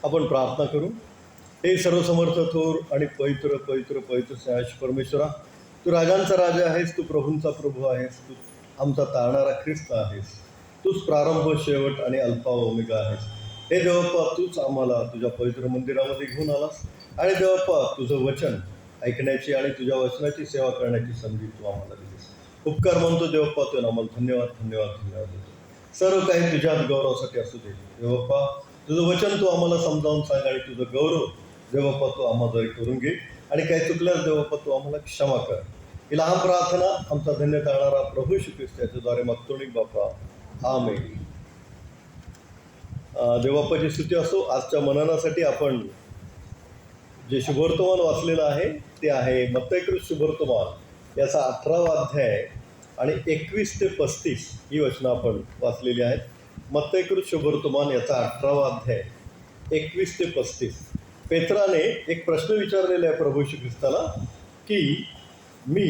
आपण प्रार्थना करू. हे सर्वसमर्थ थोर आणि पवित्र पवित्र पवित्र स्नेहाश परमेश्वरा, तू राजांचा राजा आहेस, तू प्रभूंचा प्रभू आहेस, तू आमचा तारणारा ख्रिस्त आहेस, तूच प्रारंभ शेवट आणि अल्फा ओमेगा आहेस. हे देवप्पा, तूच आम्हाला तुझ्या पवित्र मंदिरामध्ये घेऊन आलास आणि देवप्पा, तुझं वचन ऐकण्याची आणि तुझ्या वचनाची सेवा करण्याची संधी तू आम्हाला दिलीस. उपकार म्हणतो देवप्पा, तू आम्हाला धन्यवाद धन्यवाद धन्यवाद देतो. सर्व काही तुझ्याच गौरवासाठी असू दे देवप्पा. तुझं वचन तू आम्हाला समजावून सांग आणि तुझं गौरव देवप्पा तू आम्हाला करून घे. आणि काही चुकल्यास देवप्पा तू आम्हाला क्षमा कर. ही लहान प्रार्थना आमचा धन्य करणारा प्रभू श्री ख्रिस्त याच्याद्वारे मागतो बाप्पा, आमेन. देवबाप्पाची स्तुती असो. आजच्या मननासाठी आपण जे शुभवर्तमान वाचलेलं आहे ते आहे मत्तईकृत शुभवर्तमान याचा 18वा अध्याय आणि 21 ते 35 ही वचनं आपण वाचलेली आहेत. मत्तईकृत शुभवर्तमान याचा 18वा अध्याय 21 ते 35. पेत्राने एक प्रश्न विचारलेला आहे प्रभू श्री ख्रिस्ताला की मी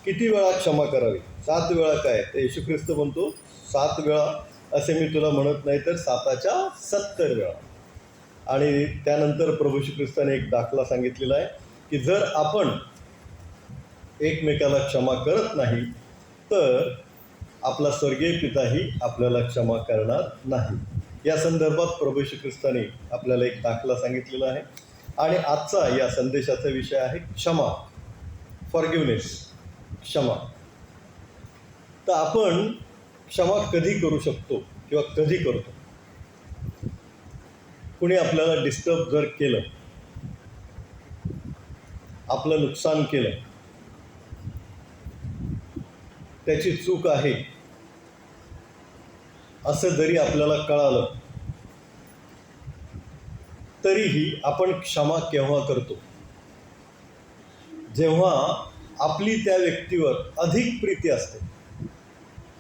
किती वेळा क्षमा करावी. 7 वेळा काय? तर येशू ख्रिस्त म्हणतो 7 वेळा असे मी तुला म्हणत नाही, तर 7च्या 70 वेळा. आणि त्यानंतर प्रभू श्री ख्रिस्ताने एक दाखला सांगितलेला आहे की जर आपण एकमेकाला क्षमा करत नाही तर आपला स्वर्गीय पिताही आपल्याला क्षमा करणार नाही. या संदर्भात प्रभू श्री ख्रिस्ताने आपल्याला एक दाखला सांगितलेला आहे. आणि आजचा या संदेशाचा विषय आहे क्षमा, फॉरगिवनेस, क्षमा. तर आपण क्षमा कधी करू शकतो किंवा कधी करतो? कुणी आपल्याला डिस्टर्ब जर केलं, आपलं नुकसान केलं, त्याची चूक आहे असं जरी आपल्याला कळालं तरीही आपण क्षमा केव्हा करतो? जेव्हा आपली त्या व्यक्तीवर अधिक प्रीती असते,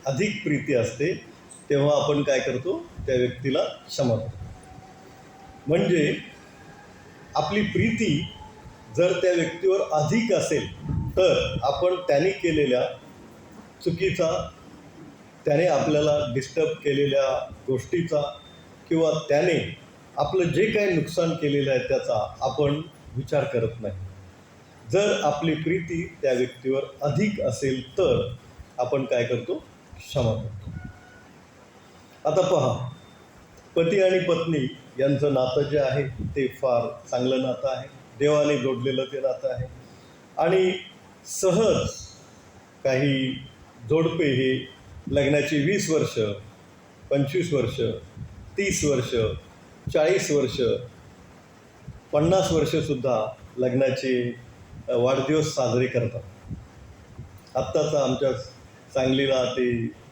अधिक प्रीती असते, तेव्हा आपण काय करतो? त्या व्यक्तीला क्षमा करतो. म्हणजे आपली प्रीती जर त्या व्यक्तीवर अधिक असेल तर आपण त्याने केलेल्या चुकीचा, त्याने आपल्याला डिस्टर्ब केलेल्या गोष्टीचा किंवा त्याने आपलं जे काही नुकसान केलेलं आहे त्याचा आपण विचार करत नाही. जर आपली प्रीती त्या व्यक्तीवर अधिक असेल तर आपण काय करतो? क्षमा करतो. आता पहा, पती आणि पत्नी यांचं नातं जे आहे ते फार चांगलं नातं आहे. देवाने जोडलेलं ते नातं आहे. आणि सहज काही जोडपे हे लग्नाची 20 वर्ष, 25 वर्ष, 30 वर्ष, 40 वर्ष, 50 वर्षसुद्धा लग्नाचे वाढदिवस साजरे करतात. आत्ताचा आमच्या सांगलीला ते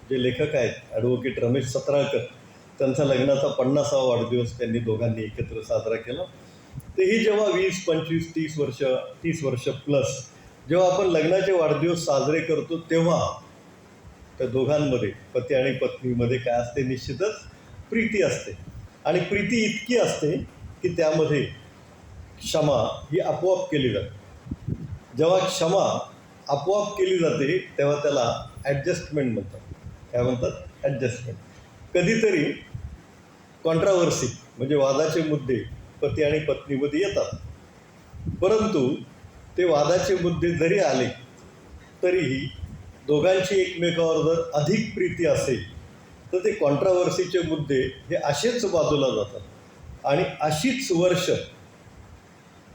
जे लेखक आहेत ॲडव्होकेट रमेश सतराळकर, त्यांचा लग्नाचा 50वा वाढदिवस त्यांनी दोघांनी एकत्र साजरा केला. तेही जेव्हा 20, 25, 30 वर्ष प्लस जेव्हा आपण लग्नाचे वाढदिवस साजरे करतो तेव्हा त्या दोघांमध्ये, पती आणि पत्नीमध्ये काय असते? निश्चितच प्रीती असते. आणि प्रीती इतकी असते की त्यामध्ये क्षमा ही आपोआप केली जाते. जेव्हा क्षमा आपोआप केली जाते तेव्हा त्याला ॲडजस्टमेंट म्हणतात. काय म्हणतात? ॲडजस्टमेंट. कधीतरी कॉन्ट्रावर्सी म्हणजे वादाचे मुद्दे पती आणि पत्नीमध्ये येतात, परंतु ते वादाचे मुद्दे जरी आले तरीही दोघांची एकमेकावर जर अधिक प्रीती असेल तर ते कॉन्ट्रावर्सीचे मुद्दे हे असेच बाजूला जातात आणि अशीच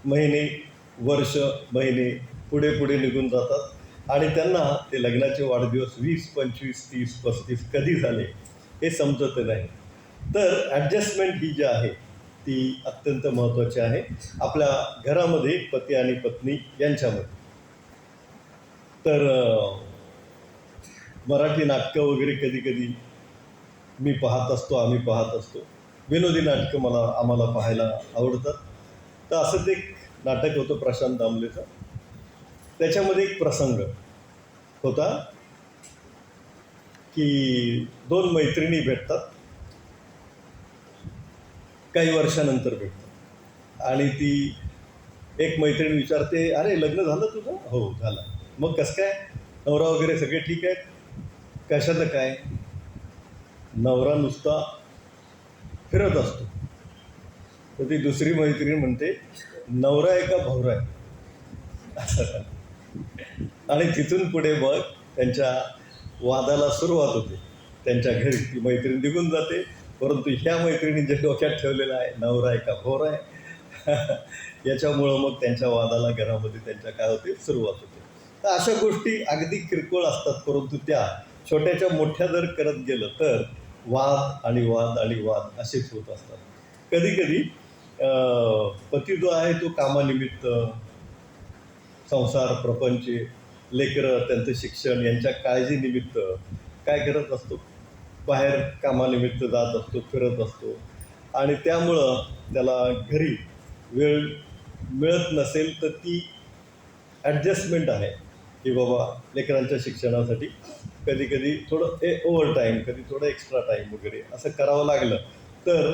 महिने पुढे पुढे निघून जातात आणि त्यांना ते लग्नाचे वाढदिवस 20, 25, 30, 35 कधी झाले हे समजत नाही. तर ॲडजस्टमेंट ही जी आहे ती अत्यंत महत्त्वाची आहे आपल्या घरामध्ये, पती आणि पत्नी यांच्यामध्ये. तर मराठी नाटकं वगैरे कधी कधी मी पाहत असतो, आम्ही पाहत असतो. विनोदी नाटकं आम्हाला पाहायला आवडतात. तर असंच एक नाटक होतं प्रशांत दामलेचं. त्याच्यामध्ये एक प्रसंग होता की 2 मैत्रिणी भेटतात, काही वर्षानंतर भेटतात. आणि ती एक मैत्रीण विचारते, अरे लग्न झालं तुझं? हो झालं. मग कसं काय? नवरा वगैरे सगळे ठीक आहेत? कशाचं काय? नवरा नुसता फिरत असतो. तर ती दुसरी मैत्रीण म्हणते नवरा आहे का भवरा आहे असं. आणि तिथून पुढे मग त्यांच्या वादाला सुरुवात होते. त्यांच्या घरी ती मैत्रीण निघून जाते, परंतु ह्या मैत्रिणींच्या डोक्यात ठेवलेला आहे नवरा आहे का भोरा आहे याच्यामुळं मग त्यांच्या वादाला घरामध्ये त्यांच्या काय होते सुरुवात होते. तर अशा गोष्टी अगदी किरकोळ असतात, परंतु त्या छोट्याच्या मोठ्या जर करत गेलं तर वाद आणि वाद आणि वाद असेच होत असतात. कधी कधी पती जो आहे तो कामानिमित्त, संसार प्रपंच, लेकरं त्यांचं शिक्षण यांच्या काळजीनिमित्त काय करत असतो, बाहेर कामानिमित्त जात असतो, फिरत असतो आणि त्यामुळं त्याला घरी वेळ मिळत नसेल तर ती ॲडजस्टमेंट आहे की बाबा लेकरांच्या शिक्षणासाठी कधी कधी थोडं ओव्हर टाईम, कधी थोडं एक्स्ट्रा टाईम वगैरे असं करावं लागलं तर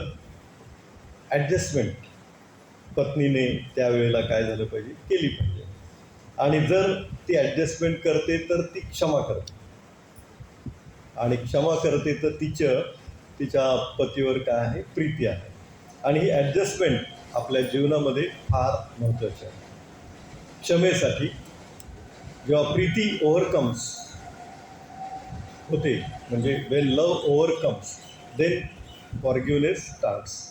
ॲडजस्टमेंट पत्नीने त्यावेळेला काय झालं पाहिजे केली पाहिजे. आणि जर ती ॲडजस्टमेंट करते तर ती क्षमा करते, आणि क्षमा करते तर तिच्या पतीवर काय आहे प्रीती आहे. आणि ही ॲडजस्टमेंट आपल्या जीवनामध्ये फार महत्त्वाची आहे. क्षमेसाठी जेव्हा प्रीती ओव्हरकम्स होते, म्हणजे वेन लव्ह ओव्हरकम्स देन फॉरगिव्हनेस स्टार्ट्स.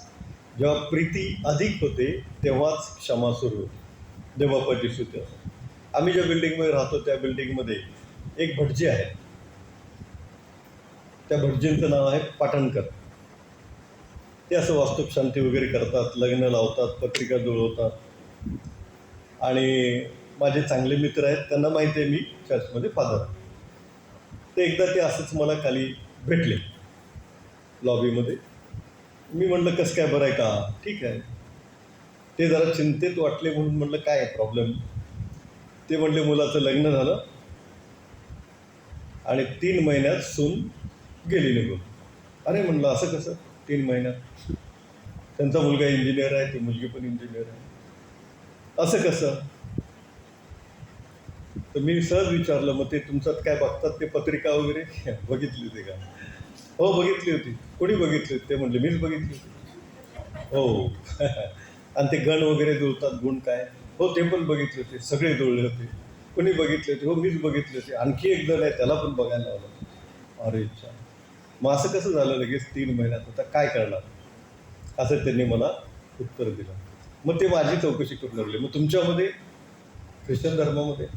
जेव्हा प्रीती अधिक होते तेव्हाच क्षमा सुरू होते. देवापाची स्तुती असते. आम्ही ज्या बिल्डिंगमध्ये राहतो त्या बिल्डिंगमध्ये एक भटजी आहे. त्या भटजींचं नाव आहे पाटणकर. ते असं वास्तुक शांती वगैरे करतात, लग्न लावतात, पत्रिका जुळवतात. आणि माझे चांगले मित्र आहेत, त्यांना माहिती आहे मी चर्चमध्ये फादर आहे. ते एकदा ते असंच मला खाली भेटले लॉबीमध्ये. मी म्हटलं कसं काय, बरं आहे का, ठीक आहे. ते जरा चिंतेत वाटले म्हणून म्हटलं काय आहे प्रॉब्लेम. ते म्हटले मुलाचं लग्न झालं आणि 3 महिन्यात सून गेली निघून. अरे म्हणलं असं कसं 3 महिन्यात, त्यांचा मुलगा इंजिनियर आहे, ती मुलगी पण इंजिनियर आहे, असं कसं. तर मी सहज विचारलं मग ते तुमच्यात काय बघतात ते पत्रिका वगैरे बघितली होती का. हो बघितली होती. कोणी बघितली होती. ते म्हणले मीच बघितली होती. हो आणि ते गण वगैरे जुळतात, गुण काय, हो ते पण बघितले होते, सगळे जुळले होते. कोणी बघितले होते, हो मीच बघितले होते, आणखी एक जण आहे त्याला पण बघायला लावलं. अरे अच्छा, मग असं कसं झालं लगेच 3 महिन्यात, आता काय करणार, असं त्यांनी मला उत्तर दिलं. मग ते माझी चौकशी करून लागले. मग तुमच्यामध्ये ख्रिश्चन धर्मामध्ये,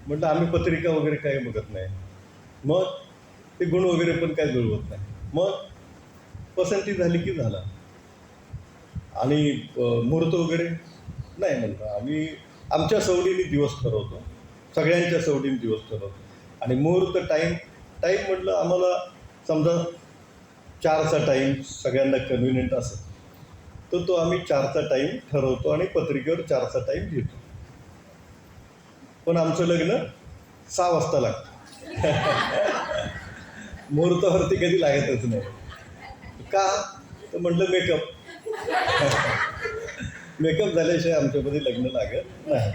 म्हटलं आम्ही पत्रिका वगैरे काही बघत नाही, मग ते गुण वगैरे पण काय जुळवत नाही, मग पसंती झाली की झाला. आणि मुहूर्त वगैरे नाही. म्हणतो आम्ही आमच्या सवडीने दिवस ठरवतो, सगळ्यांच्या सवडीने दिवस ठरवतो. आणि मुहूर्त टाईम म्हटलं आम्हाला समजा 4चा टाईम सगळ्यांना कन्व्हिनियंट असेल तर तो आम्ही 4चा टाईम ठरवतो आणि पत्रिकेवर 4चा टाईम घेतो. पण आमचं लग्न 6 वाजता लागतं मुहूर्तावरती कधी लागतच नाही. का तर म्हटलं मेकअप झाल्याशिवाय आमच्यामध्ये लग्न लागत नाही.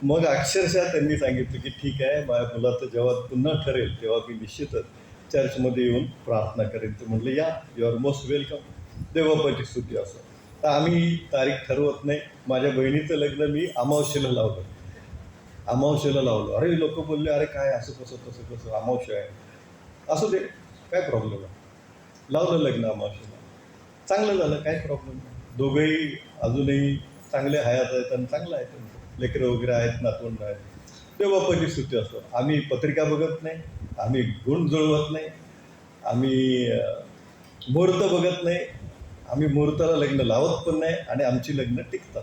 मग अक्षरशः त्यांनी सांगितलं की ठीक आहे, माझ्या मुलाचं जेव्हा पुन्हा ठरेल तेव्हा मी निश्चितच चर्चमध्ये येऊन प्रार्थना करेन. तर म्हटलं या, यू आर मोस्ट वेलकम, देवापाची स्तुती असो. तर आम्ही तारीख ठरवत नाही. माझ्या बहिणीचं लग्न मी अमावस्येला लावलं. अरे लोक बोलले अरे काय असं कसं तसं कसं, अमावस्या आहे, असू दे काय प्रॉब्लेम आहे. लावलं लग्न अमावस्येला, चांगलं झालं, काय प्रॉब्लेम नाही. दोघंही अजूनही चांगले हयात आहेत आणि चांगलं आहे त्यांचं, लेकरं वगैरे आहेत, नातवंड आहेत. देवापाची स्तुती असतो. आम्ही पत्रिका बघत नाही, आम्ही गुण जुळवत नाही, आम्ही मुहूर्त बघत नाही, आम्ही मुहूर्ताला लग्न लावत पण नाही, आणि आमची लग्न टिकतात.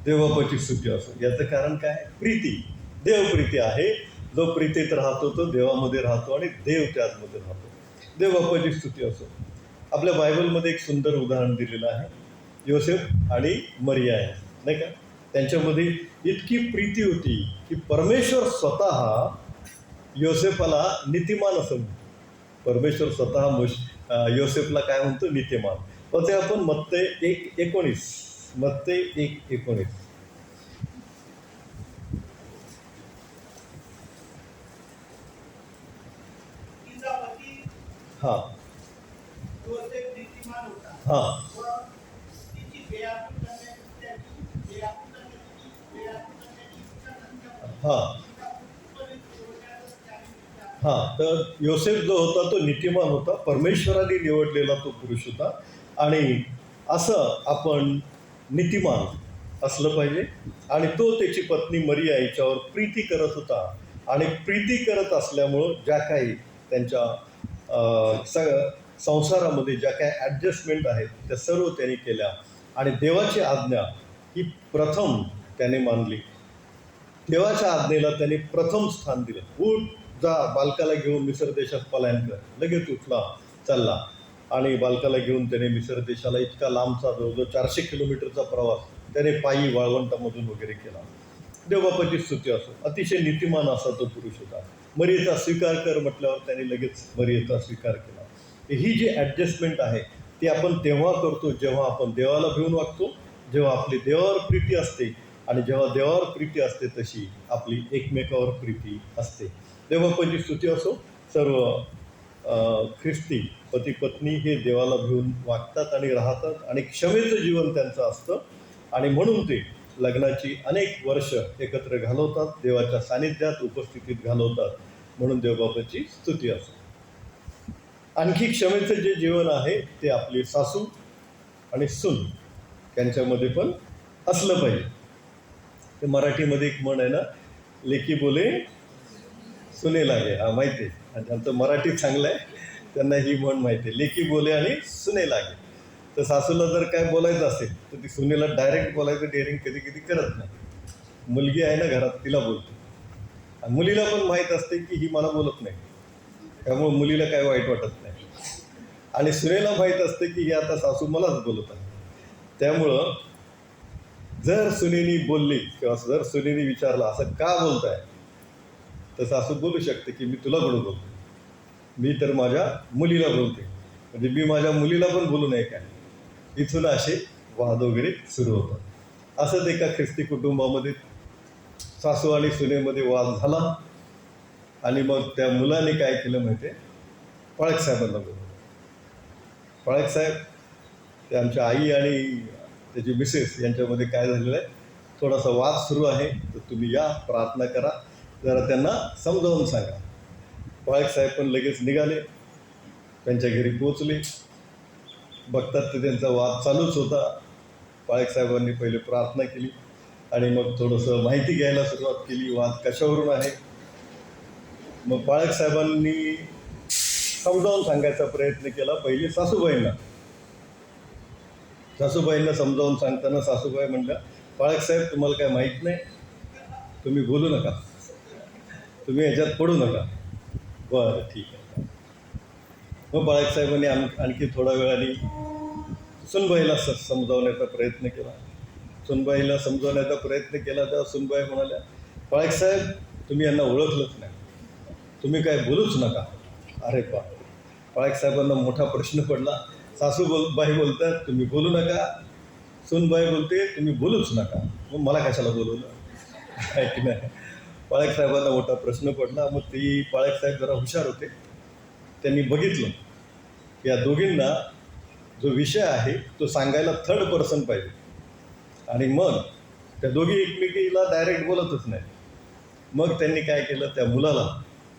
देवापाची स्तुती असो. याचं कारण काय, प्रीती, देवप्रीती आहे. जो प्रीतीत राहतो तो देवामध्ये राहतो आणि देव त्याचमध्ये राहतो. देवापाची स्तुती असो. आपल्या बायबलमध्ये एक सुंदर उदाहरण दिलेलं आहे, योसेफ आणि मरिया आहे, नाही का. त्यांच्यामध्ये इतकी प्रीती होती की परमेश्वर स्वतः योसेफाला नीतिमान असं म्हणतो. परमेश्वर स्वतः योसेफला काय म्हणतो, नीतिमान. तर ते आपण मत्ते 1:19, मत्ते 1:19. हां हां हां हां, तर योसेफ जो होता तो नीतिमान होता, परमेश्वराने निवडलेला तो पुरुष होता. आणि असं आपण नीतिमान असलं पाहिजे. आणि तो त्याची पत्नी मरिया याच्यावर प्रीती करत होता. आणि प्रीती करत असल्यामुळं ज्या काही त्यांच्या संसारामध्ये ज्या काही ॲडजस्टमेंट आहेत त्या सर्व त्यांनी केल्या. आणि देवाची आज्ञा ही प्रथम त्याने मानली. देवाच्या आज्ञेला त्याने प्रथम स्थान दिलं. उठ, जा, बालकाला घेऊन मिसर देशात पलायन कर. लगेच उठला, चालला. आणि बालकाला घेऊन त्याने मिसर देशाला इतका लांबचा जवळजवळ 400 किलोमीटरचा प्रवास त्याने पायी वाळवंटामधून वगैरे केला. देवबापाची स्तुती असो. अतिशय नीतिमान असा तो पुरुष होता. मरियेचा स्वीकार कर म्हटल्यावर त्याने लगेच मरियेचा स्वीकार केला. ही जी ॲडजस्टमेंट आहे ती आपण तेव्हा करतो जेव्हा आपण देवाला भिवून वागतो, जेव्हा आपली देवावर प्रीती असते. आणि जेव्हा देवावर प्रीती असते तशी आपली एकमेकावर प्रीती असते. देवबापाची स्तुती असो. सर्व ख्रिस्ती पती पत्नी हे देवाला भिवून वागतात आणि राहतात आणि क्षमेचं जीवन त्यांचं असतं. आणि म्हणून ते लग्नाची अनेक वर्ष एकत्र घालवतात, देवाच्या सानिध्यात उपस्थितीत घालवतात. म्हणून देवबापाची स्तुती असो. आणखी क्षमेचं जे जीवन आहे ते आपली सासू आणि सून त्यांच्यामध्ये पण असलं पाहिजे. ते मराठीमध्ये एक म्हण आहे ना, लेकी बोले सुने लागे. हा माहिती आहे. आणि ज्यांचं मराठी चांगलं आहे त्यांना ही म्हण माहिती आहे, लेकी बोले आणि सुने लागे. तर सासूला जर काय बोलायचं असेल तर ती सुनेला डायरेक्ट बोलायचं डेअरिंग कधी कधी करत नाही. मुलगी आहे ना घरात, तिला बोलते. आणि मुलीला पण माहीत असते की ही मला बोलत नाही, त्यामुळे मुलीला काय वाईट वाटत नाही. आणि सुनेला माहीत असते की ही आता सासू मलाच बोलत आहे. त्यामुळं जर सुनेनी बोलली किंवा जर सुनेनी विचारलं असं का बोलताय, तर सासू बोलू शकते की मी तुला बोलू बोलते, मी तर माझ्या मुलीला बोलते. म्हणजे मी माझ्या मुलीला पण बोलू नये काय. इथून असे वाद वगैरे सुरू होतात. असंच एका ख्रिस्ती कुटुंबामध्ये सासू आणि सुनेमध्ये वाद झाला. आणि मग त्या मुलाने काय केलं माहिती आहे, पाळक साहेबांना बोलवलं. पाळक साहेब ते आमच्या आई आणि त्याची मिसेस यांच्यामध्ये काय झालेलं आहे, थोडासा वाद सुरू आहे, तर तुम्ही या, प्रार्थना करा, जरा त्यांना समजावून सांगा. पाळक साहेब पण लगेच निघाले, त्यांच्या घरी पोचले. बघतात तर त्यांचा वाद चालूच होता. पाळक साहेबांनी पहिले प्रार्थना केली आणि मग थोडंसं माहिती घ्यायला सुरुवात केली, वाद कशावरून आहे. मग पाळक साहेबांनी समजावून सांगायचा प्रयत्न केला पहिले सासूबाईंना. सासूबाईंना समजावून सांगताना सासूबाई म्हणल्या, पाळक साहेब तुम्हाला काय माहीत नाही, तुम्ही बोलू नका, तुम्ही ह्याच्यात पडू नका. बरं ठीक आहे. मग पाळक साहेबांनी आणखी थोड्या वेळाने सुनबाईला समजावण्याचा प्रयत्न केला. सुनबाईला समजावण्याचा प्रयत्न केला तेव्हा सुनबाई म्हणाल्या, पाळक साहेब तुम्ही यांना ओळखलंच नाही, तुम्ही काय बोलूच नका. अरे बा, पाळक साहेबांना मोठा प्रश्न पडला. बाई बोलतात तुम्ही बोलू नका, सुनबाई बोलते तुम्ही बोलूच नका, मग मला कशाला बोलवलं, आहे की नाही. पाळक साहेबांना मोठा प्रश्न पडला. मग ती पाळक साहेब जरा हुशार होते. त्यांनी बघितलं या दोघींना जो विषय आहे तो सांगायला थर्ड पर्सन पाहिजे. आणि मग त्या दोघी एकमेकीला डायरेक्ट बोलतच नाही. मग त्यांनी काय केलं, त्या मुलाला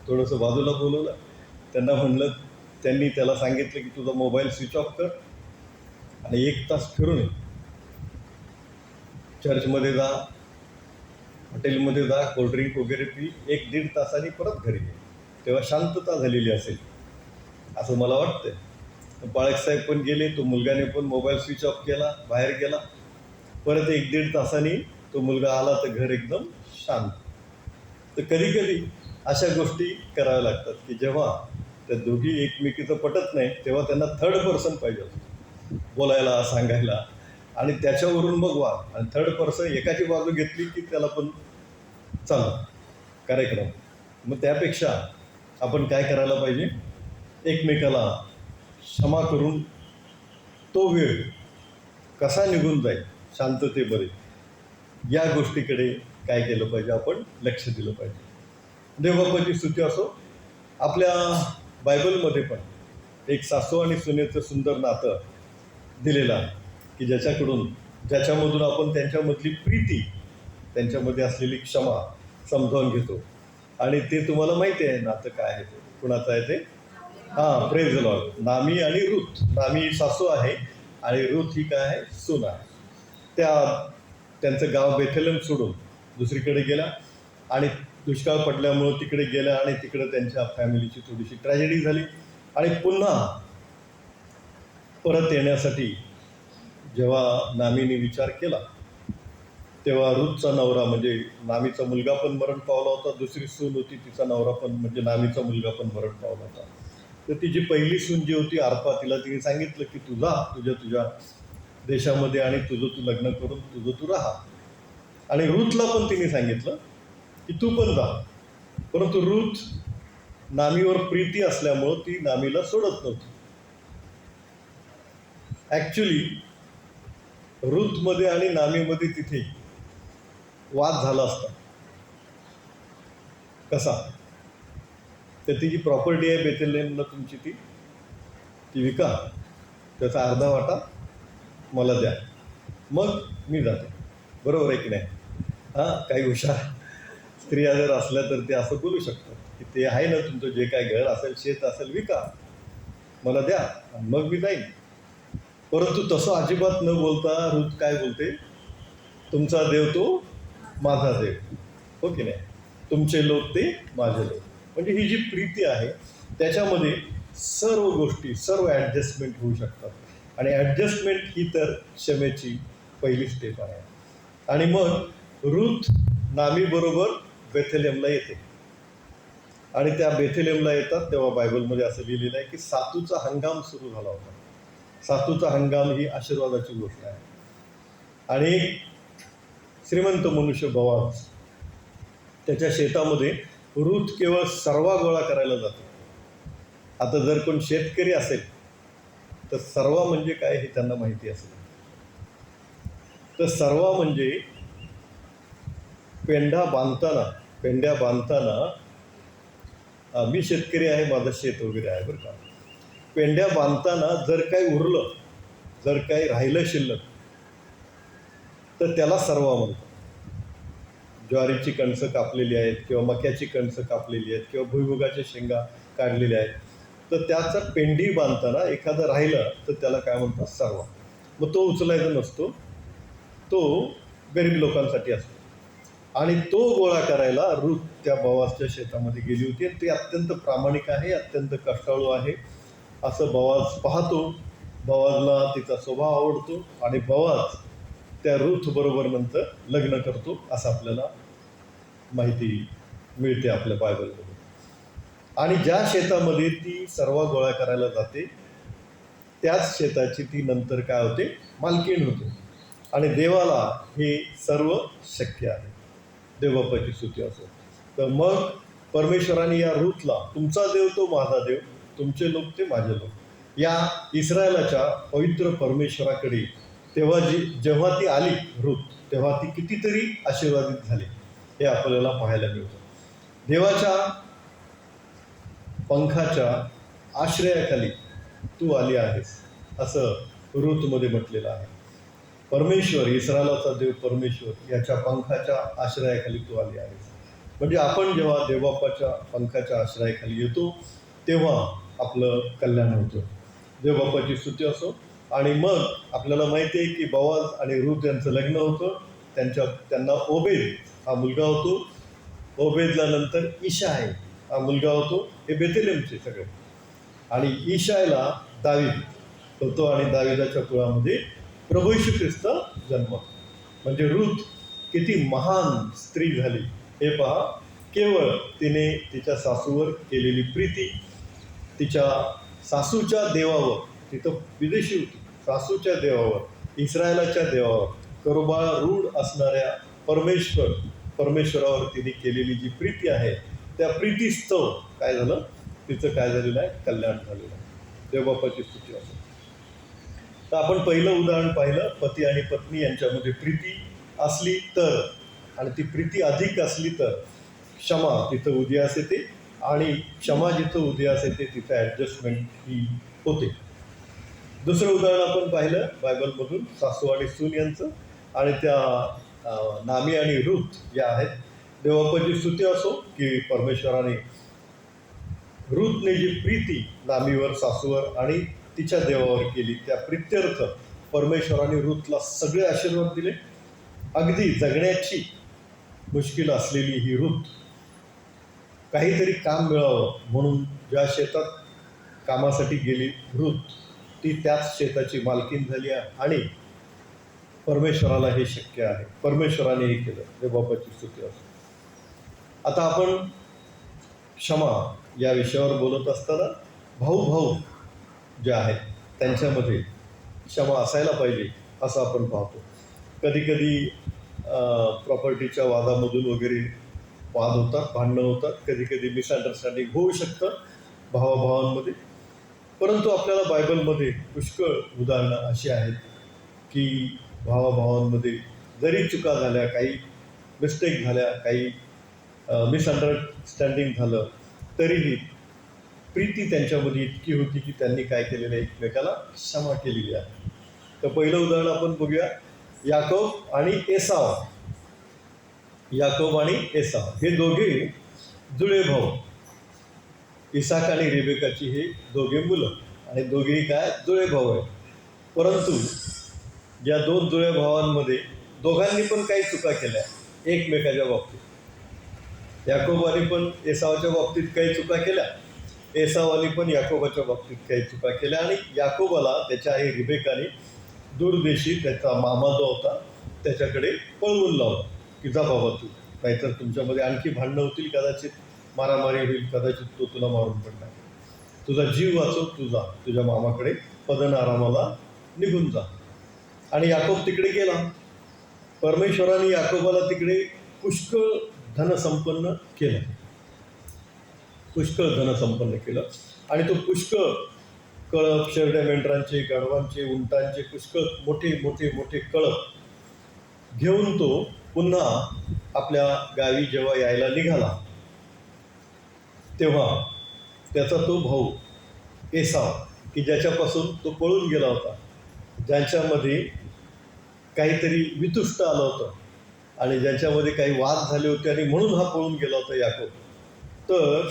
थोडंसं बाजूला बोलवलं. त्यांनी त्याला सांगितलं की तुझा मोबाईल स्विच ऑफ कर आणि 1 तास फिरून ये, चर्चमध्ये जा, हॉटेलमध्ये जा, कोल्ड्रिंक वगैरे पी, 1-1.5 तासांनी परत घरी ये, तेव्हा शांतता झालेली असेल असं मला वाटतंय. पाळक साहेब पण गेले, तो मुलगाने पण मोबाईल स्विच ऑफ केला, बाहेर गेला. परत 1-1.5 तासांनी तो मुलगा आला तर घर एकदम शांत. तर कधी कधी अशा गोष्टी कराव्या लागतात की जेव्हा त्या दोघी एकमेकीचं पटत नाही तेव्हा त्यांना थर्ड पर्सन पाहिजे असतं बोलायला, सांगायला. आणि त्याच्यावरून मग वाद. आणि थर्ड पर्सन एकाची बाजू घेतली की त्याला पण चालू कार्यक्रम. मग त्यापेक्षा आपण काय करायला पाहिजे, एकमेकाला क्षमा करून तो वेळ कसा निघून जाईल शांततेमध्ये या गोष्टीकडे काय केलं पाहिजे, आपण लक्ष दिलं पाहिजे. देवबापाची स्तुती असो. आपल्या बायबलमध्ये पण एक सासू आणि सुनेचं सुंदर नातं दिलेलं आहे की ज्याच्यामधून आपण त्यांच्यामधली प्रीती, त्यांच्यामध्ये असलेली क्षमा समजावून घेतो. आणि ते तुम्हाला माहिती आहे नातं काय आहे ते, कुणाचं आहे ते. हां, प्रेज द लॉर्ड. नामी आणि रूथ. नामी सासू आहे आणि रूथ ही काय आहे, सून आहे. त्यांचं गाव बेथलेम सोडून दुसरीकडे गेला आणि दुष्काळ पडल्यामुळं तिकडे गेल्या आणि तिकडे त्यांच्या फॅमिलीची थोडीशी ट्रॅजेडी झाली. आणि पुन्हा परत येण्यासाठी जेव्हा नामीने विचार केला तेव्हा रूथचा नवरा म्हणजे नामीचा मुलगा पण मरण पावला होता. दुसरी सून होती, तिचा नवरा पण म्हणजे नामीचा मुलगा पण मरण पावला होता. तर तिची पहिली सून जी होती अर्पा, तिला तिने सांगितलं की तू जा तुझ्या देशामध्ये आणि तुझं तू लग्न करून तुझं तू राहा. आणि रूथला पण तिने सांगितलं की तू पण जा. परंतु रूथ नामीवर प्रीती असल्यामुळं ती नामीला सोडत नव्हती. ॲक्च्युली रूथमध्ये आणि नामीमध्ये तिथे वाद झाला असता. कसा? तर ती जी प्रॉपर्टी आहे बेथलेहमला तुमची ती विका, त्याचा अर्धा वाटा मला द्या, मग मी जाते. बरोबर आहे की नाही? हां, काही हुशार स्त्रिया जर असल्या तर ते असं बोलू शकतात की ते आहे ना तुमचं जे काय घर असेल, शेत असेल, विका, मला द्या आणि मग मी जाईन. परंतु तसं अजिबात न बोलता रूथ काय बोलते, तुमचा देव तो माझा देव, हो की नाही, तुमचे लोक ते माझे लोक. म्हणजे ही जी प्रीती आहे त्याच्यामध्ये सर्व गोष्टी, सर्व ॲडजस्टमेंट होऊ शकतात. आणि ॲडजस्टमेंट ही तर क्षमेची पहिली स्टेप आहे. आणि मग रूथ नामीबरोबर बेथलेहमला येते. आणि त्या बेथलेहमला येतात तेव्हा बायबलमध्ये असं लिहिलेलं आहे की सातूचा हंगाम सुरू झाला होता. सातूचा हंगाम ही आशीर्वादाची गोष्ट आहे. आणि श्रीमंत मनुष्य बोआज, त्याच्या शेतामध्ये रूथ केवळ सर्वा गोळा करायला जातो. आता जर कोण शेतकरी असेल तर सर्वा म्हणजे काय हे त्यांना माहिती असेल. तर सर्वा म्हणजे पेंढ्या बांधताना मी शेतकरी आहे, माझं शेत वगैरे आहे बरं का. पेंढ्या बांधताना जर काही उरलं, जर काही राहिलं शिल्लक, तर त्याला सर्वा म्हणतात. ज्वारीची कणसं कापलेली आहेत किंवा मक्याची कणसं कापलेली आहेत किंवा भुईमुगाच्या शेंगा काढलेल्या आहेत, तर त्याचा पेंढी बांधताना एखादं राहिलं तर त्याला काय म्हणतात, सर्वा. मग तो उचलायचा नसतो, तो गरीब लोकांसाठी असतो. आणि तो गोळा करायला रूथ त्या बोआजच्या शेतामध्ये गेली होती. ते अत्यंत प्रामाणिक आहे, अत्यंत कष्टाळू आहे असं बोआज पाहतो. बोआजला तिचा स्वभाव आवडतो आणि बोआज त्या रूथ बरोबर नंतर लग्न करतो असं आपल्याला माहिती मिळते आपल्या बायबलमध्ये. आणि ज्या शेतामध्ये ती सर्व गोळा करायला जाते त्याच शेताची ती नंतर काय होते, मालकीण होते. आणि देवाला हे सर्व शक्य आहे. देवबापाची स्तुती असो. तर मग परमेश्वराने या रूथला, तुमचा देव तो माझा देव, तुमचे लोक ते माझे लोक, या इस्रायलाच्या पवित्र परमेश्वराकडे जेव्हा ती आली रूथ, तेव्हा ती कितीतरी आशीर्वादित झाली हे आपल्याला पाहायला मिळतं. देवाच्या पंखाच्या आश्रयाखाली तू आली आहेस असं रूथमध्ये म्हटलेलं आहे. परमेश्वर, इस्रायलाचा देव परमेश्वर याच्या पंखाच्या आश्रयाखाली तू आली आहेस. म्हणजे आपण जेव्हा देवबापाच्या पंखाच्या आश्रयाखाली येतो तेव्हा आपलं कल्याण होतं. देवबापाची स्तुती असो. आणि मग आपल्याला माहिती आहे की बोआज आणि रूथ यांचं लग्न होतं. त्यांना ओबेद हा मुलगा होतो. ओबेदला नंतर इशाय हा मुलगा होतो. हे बेथलेहमचे सगळे. आणि इशायला दावीद होतो आणि दाविदाच्या कुळामध्ये प्रभू येशू ख्रिस्त जन्म. म्हणजे रूथ किती महान स्त्री झाली हे पहा. केवळ तिने तिच्या सासूवर केलेली प्रीती, तिच्या सासूच्या देवावर, तिथं विदेशी होती, सासूच्या देवावर, इस्रायलाच्या देवावर, करुबारूढ असणाऱ्या परमेश्वरावर तिने केलेली जी प्रीती आहे त्या प्रीतीस्तव काय झालं, तिचं काय झालेलं आहे, कल्याण झालेलं आहे. देवबापाची स्तुती असो. तर आपण पहिलं उदाहरण पाहिलं, पती आणि पत्नी यांच्यामध्ये प्रीती असली तर, आणि ती प्रीती अधिक असली तर क्षमा तिथं उदयास येते. आणि क्षमा जिथं उदयास येते तिथं ॲडजस्टमेंट ही होते. दुसरं उदाहरण आपण पाहिलं बायबलमधून सासू आणि सून यांचं. आणि त्या नामी आणि रूथ या आहेत देवापाची स्तुती असो की परमेश्वराने रूथने जी प्रीती नामीवर, सासूवर आणि तिच्या देवावर केली, त्या प्रित्यर्थ परमेश्वराने रूथला सगळे आशीर्वाद दिले. अगदी जगण्याची मुश्किल असलेली ही रूथ काहीतरी काम मिळावं म्हणून ज्या शेतात कामासाठी गेली रूथ, ती त्याच शेताची मालकीन झाली आणि परमेश्वराला हे शक्य आहे, परमेश्वराने हे केलं. हे बापाची स्तुती असो. आता आपण क्षमा या विषयावर बोलत असताना भाऊ भाऊ जे आहेत त्यांच्यामध्ये क्षमा असायला पाहिजे असं आपण पाहतो. कधी कधी प्रॉपर्टीच्या वादामधून वगैरे वाद होतात, भांडणं होतात, कधी कधी मिसअंडरस्टँडिंग होऊ शकतं भावाभावांमध्ये. परंतु आपल्याला बायबलमध्ये पुष्कळ उदाहरणं अशी आहेत की भावाभावांमध्ये जरी चुका झाल्या, काही मिस्टेक झाल्या, काही मिसअंडरस्टँडिंग झालं, तरीही प्रीती त्यांच्यामध्ये इतकी होती की त्यांनी काय केलेलं आहे, एकमेकाला क्षमा केलेली आहे. तर पहिलं उदाहरण आपण बघूया, याकोब आणि एसाव. याकोब आणि एसाव हे दोघे जुळे भाऊ, इसाक आणि रिबेकाची हे दोघे मुलं, आणि दोघेही काय जुळे भाऊ आहेत. परंतु या दोन जुळ्या भावांमध्ये दोघांनी पण काही चुका केल्या एकमेकाच्या बाबतीत. याकोबाने पण एसावाच्या बाबतीत काही चुका केल्या, एसावाने पण याकोबाच्या बाबतीत काही चुका केल्या. आणि याकोबाला त्याच्या आई रिबेकाने दूरदेशी त्याचा मामा जो होता त्याच्याकडे पळवून लावला की जा बाबा तू, नाहीतर तुमच्यामध्ये आणखी भांडणं होतील, कदाचित मारामारी होईल, कदाचित तो तुला मारून पडणार, तुझा जीव वाचव, तू जा तुझ्या मामाकडे पदन आरामाला निघून जा. आणि याकोब तिकडे गेला. परमेश्वराने याकोबाला तिकडे पुष्कळ धनसंपन्न केलं, पुष्कळ धनसंपन्न केलं. आणि तो पुष्कळ कळप, शेरड्या मेंढरांचे, गाढवांचे, उंटांचे पुष्कळ मोठे मोठे मोठे कळप घेऊन तो पुन्हा आपल्या गावी जेव्हा यायला निघाला, तेव्हा त्याचा तो भाऊ एसाव, की ज्याच्यापासून तो पळून गेला होता, ज्यांच्यामध्ये काहीतरी वितुष्ट आलं होतं आणि ज्यांच्यामध्ये काही वाद झाले होते आणि म्हणून हा पळून गेला होता याकोब. तर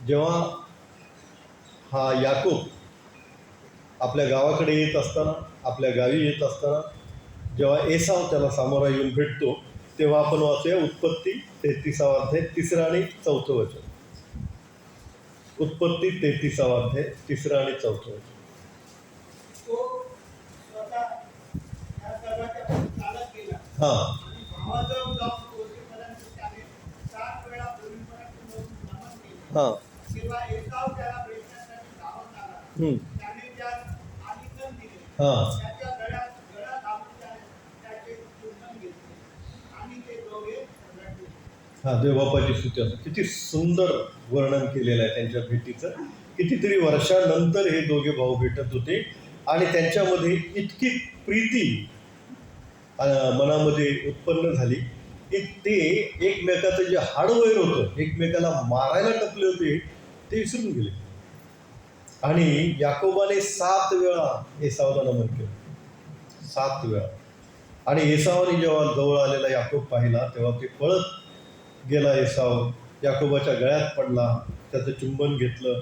जेव्हा हा याकोब आपल्या गावाकडे येत असताना, आपल्या गावी येत असताना, जेव्हा एसाव त्याला सामोरा येऊन भेटतो, तेव्हा आपण वाचूया उत्पत्ती 33 अध्याय 3 आणि 4 वचन. उत्पत्ती 33 अध्याय 3 आणि 4 वचन. हां हां हां हां देवबापाची स्तुती असते. किती सुंदर वर्णन केलेलं आहे त्यांच्या भेटीचं. कितीतरी वर्षानंतर हे दोघे भाऊ भेटत होते आणि त्यांच्यामध्ये इतकी प्रीती मनामध्ये उत्पन्न झाली की ते एकमेकाचं जे हाडवैर होतं, एकमेकाला मारायला टपले होते, ते विसरून गेले. आणि याकोबाने 7 वेळा एसावला नमन केलं, 7 वेळा. आणि एसावाने जेव्हा जवळ आलेला याकोब पाहिला, तेव्हा ते पळत गेला. एसाव याकोबाच्या गळ्यात पडला, त्याचं चुंबन घेतलं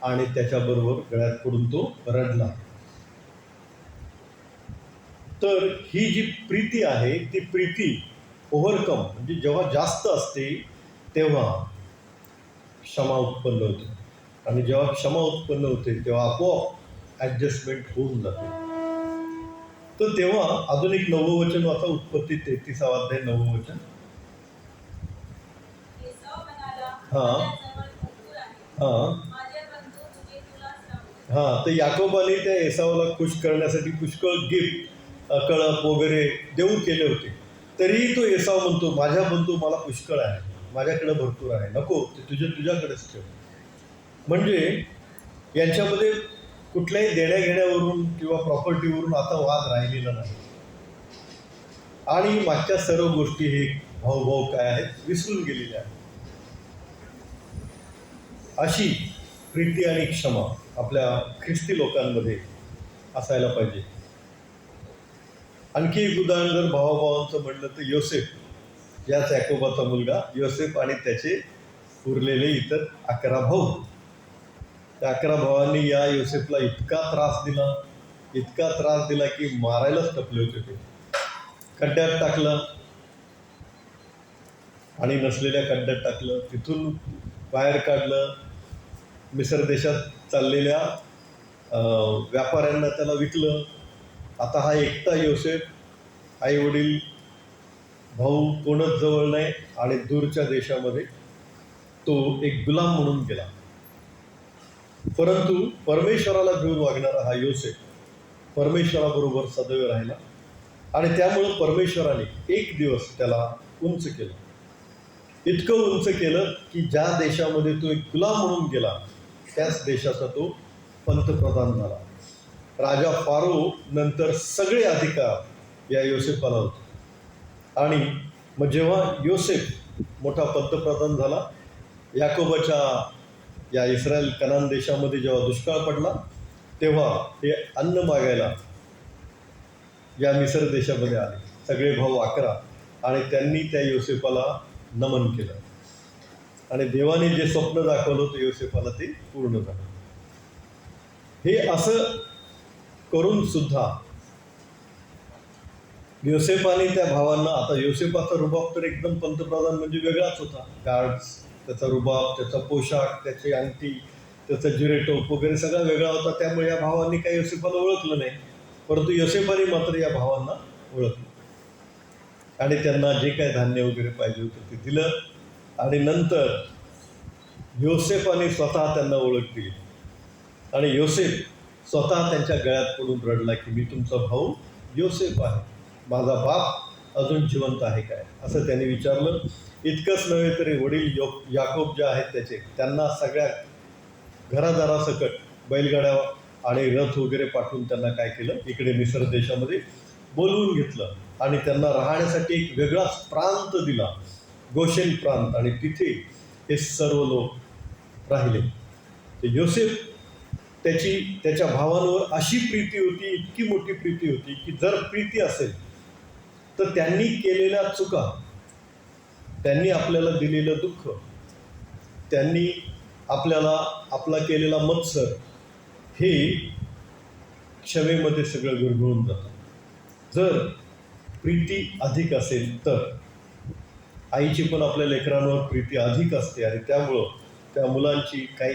आणि त्याच्याबरोबर गळ्यात पडून तो रडला. तर ही जी प्रीती आहे, ती प्रीती ओव्हरकम, म्हणजे जेव्हा जास्त असते तेव्हा क्षमा उत्पन्न होते. आणि जेव्हा क्षमा उत्पन्न होते तेव्हा आपोआप ॲडजस्टमेंट होऊन जाते. तर तेव्हा अजून एक 9वं वचन वाचा, उत्पत्ती 33 अध्याय 9वं वचन. हां हां हां. तर याकोबाने त्या एसावाला खुश करण्यासाठी पुष्कळ गिफ्ट, कळप वगैरे देऊन केले होते. तरीही तो एसाव म्हणतो, माझ्या बंधू मला पुष्कळ आहे, माझ्याकडे भरपूर आहे, नको ते तुझ्याकडेच ठेव. म्हणजे यांच्यामध्ये कुठल्याही देण्याघेण्यावरून किंवा प्रॉपर्टीवरून आता वाद राहिलेला नाही. आणि मागच्या सर्व गोष्टी हे भाऊ काय आहेत विसरून गेलेले आहेत. अशी प्रीती आणि क्षमा आपल्या ख्रिस्ती लोकांमध्ये असायला पाहिजे. आणखी एक उदाहरण जर भावाभावांचं म्हणलं तर योसेफ. याच याकोबाचा मुलगा योसेफ आणि त्याचे उरलेले इतर 11 भाऊ. त्या 11 भावांनी या योसेफला इतका त्रास दिला की मारायलाच टपले होते. ते खड्ड्यात टाकलं आणि नसलेल्या खड्ड्यात टाकलं, तिथून बाहेर काढलं, मिसर देशात चाललेल्या व्यापाऱ्यांना त्याला विकलं. आता हा एकटा योसेफ, आई वडील भाऊ कोणच जवळ नाही आणि दूरच्या देशामध्ये तो एक गुलाम म्हणून गेला. परंतु परमेश्वराला घेऊन वागणारा हा योसेफ परमेश्वराबरोबर सदैव राहिला आणि त्यामुळं परमेश्वराने एक दिवस त्याला उंच केलं. इतकं उंच केलं की ज्या देशामध्ये तो एक गुलाम म्हणून गेला त्याच देशाचा तो पंतप्रधान झाला. राजा फारो नंतर सगळे अधिकार या योसेफाला होते. आणि मग जेव्हा योसेफ मोठा पंतप्रधान झाला, याकोबाच्या या इस्रायल कनान देशामध्ये जेव्हा दुष्काळ पडला, तेव्हा हे अन्न मागायला या मिसर देशामध्ये आले सगळे भाऊ 11 आणि त्यांनी त्या योसेफाला नमन केलं आणि देवाने जे स्वप्न दाखवलं होतं योसेफाला ते पूर्ण झालं. हे असं करून सुद्धा योसेफाने त्या भावांना, आता योसेफाचा रुबाब तर एकदम पंतप्रधान म्हणजे वेगळाच होता. गार्ड्स, त्याचा रुबाब, त्याचा पोशाख, त्याची अंगठी, त्याचा जिरेटोप वगैरे सगळा वेगळा होता. त्यामुळे या भावांनी काही योसेफाला ओळखलं नाही, परंतु योसेफाने मात्र या भावांना ओळखलं आणि त्यांना जे काय धान्य वगैरे पाहिजे होतं ते दिलं. आणि नंतर योसेफाने स्वतः त्यांना ओळख दिली आणि योसेफ स्वतः त्यांच्या गळ्यात पडून रडला की मी तुमचा भाऊ योसेफ आहे, माझा बाप अजून जिवंत आहे काय, असं त्यांनी विचारलं. इतकंच नव्हे तरी वडील याकोब जे आहेत त्यांना सगळ्या घरादारासकट बैलगाड्या आणि रथ वगैरे पाठवून त्यांना काय केलं, इकडे मिसर देशामध्ये बोलवून घेतलं आणि त्यांना राहण्यासाठी एक वेगळाच प्रांत दिला, गोशेन प्रांत, आणि तिथे हे सर्व लोक राहिले. ते योसेफ त्याच्या भावांवर अशी प्रीती होती, इतकी मोठी प्रीती होती की जर प्रीती असेल तर त्यांनी केलेल्या चुका, त्यांनी आपल्याला दिलेलं दुःख, त्यांनी आपल्याला आपला केलेला मत्सर हे क्षमेमध्ये सगळं विरघळून जातं. जर प्रीती अधिक असेल तर आईची पण आपल्या लेकरांवर प्रीती अधिक असते आणि त्यामुळं त्या मुलांची काही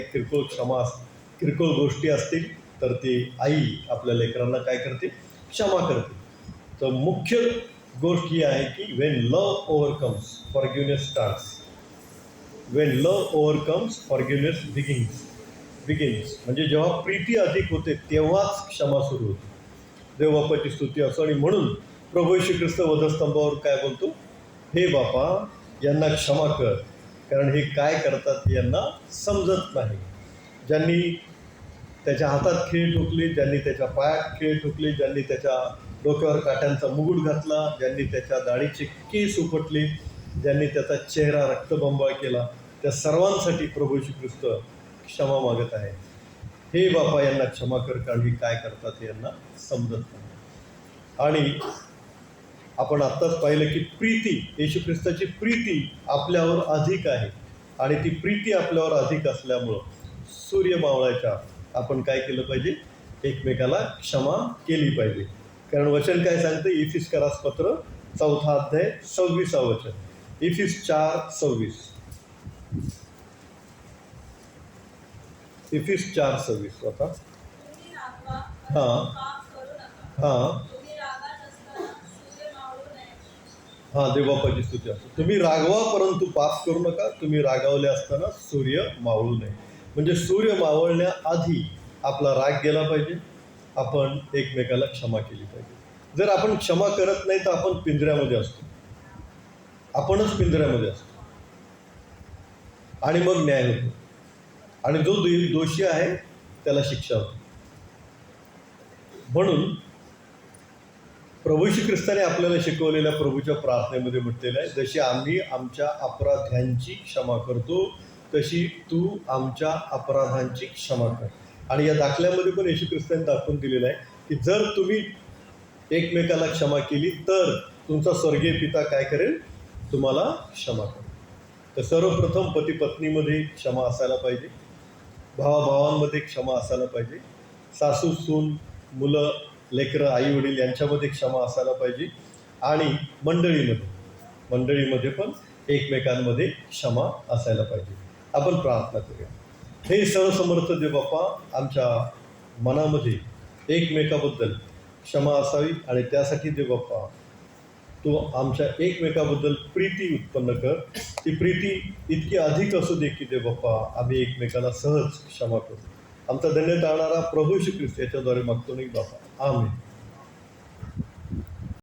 किरकोळ गोष्टी असतील तर ती आई आपल्या लेकरांना काय करते, क्षमा करते. तर मुख्य गोष्ट ही आहे की when love overcomes forgiveness starts. When love overcomes forgiveness begins. म्हणजे जेव्हा प्रीती अधिक होते तेव्हाच क्षमा सुरू होते. देवबापाची स्तुती असो. आणि म्हणून प्रभू येशू ख्रिस्त वधस्तंभावर काय बोलतो, हे बापा यांना क्षमा कर, कारण हे काय करतात यांना समजत नाही. ज्यांनी त्याच्या हातात खीळ ठोकली, ज्यांनी त्याच्या पायात खीळ ठोकली, ज्यांनी त्याच्या डोक्यावर काट्यांचा मुकुट घातला, ज्यांनी त्याच्या दाढीचे केस उपटले, ज्यांनी त्याचा चेहरा रक्तबंबाळ केला, त्या सर्वांसाठी प्रभू येशू ख्रिस्त क्षमा मागत आहे. हे बापा यांना क्षमा कर, कारण हे काय करतात यांना समजत नाही. आणि आपण आत्ताच पाहिलं की प्रीती, येशू ख्रिस्ताची प्रीती आपल्यावर अधिक आहे आणि ती प्रीती आपल्यावर अधिक असल्यामुळं सूर्य मावळायच्या आपण काय केलं पाहिजे, एकमेकाला क्षमा केली पाहिजे. कारण वचन काय सांगतं, इफिस्करास पत्र 4 अध्याय 26 वचन, इफिस 4:26. इफिस 4:26 स्वतः. हां देवबापाची स्तुती असते. तुम्ही रागवा परंतु पाप करू नका, तुम्ही रागावले असताना सूर्य मावळू नये. म्हणजे सूर्य मावळण्याआधी आपला राग गेला पाहिजे, आपण एकमेकाला क्षमा केली पाहिजे. जर आपण क्षमा करत नाही तर आपण पिंजऱ्यामध्ये असतो, आपणच पिंजऱ्यामध्ये असतो आणि मग न्याय होतो आणि जो दोषी आहे त्याला शिक्षा होते. म्हणून प्रभू श्री ख्रिस्ताने आपल्याला शिकवलेल्या प्रभूच्या प्रार्थनेमध्ये म्हटलेलं आहे, जशी आम्ही आमच्या अपराध्यांची क्षमा करतो तशी तू आमच्या अपराधांची क्षमा कर. आणि या दाखल्यामध्ये पण येशू ख्रिस्ताने दाखवून दिलेलं आहे की जर तुम्ही एकमेकाला क्षमा केली तर तुमचा स्वर्गीय पिता काय करेल, तुम्हाला क्षमा करू. तर सर्वप्रथम पती पत्नीमध्ये क्षमा असायला पाहिजे, भावाभावांमध्ये क्षमा असायला पाहिजे, सासू सून मुलं लेकरं आई वडील यांच्यामध्ये क्षमा असायला पाहिजे, आणि मंडळीमध्ये पण एकमेकांमध्ये क्षमा असायला पाहिजे. आपण प्रार्थना करूया. हे सर्वसमर्थ देव बाप्पा, आमच्या मनामध्ये एकमेकाबद्दल क्षमा असावी, आणि त्यासाठी देव बाप्पा तो आमच्या एकमेकाबद्दल प्रीती उत्पन्न कर. ती प्रीती इतकी अधिक असू दे की देव बाप्पा आम्ही एकमेकाला सहज क्षमा करू. आमचा धन्य टाळणारा प्रभू श्री ख्रिस्त याच्याद्वारे मागतो नाही बाप्पा. आमेन.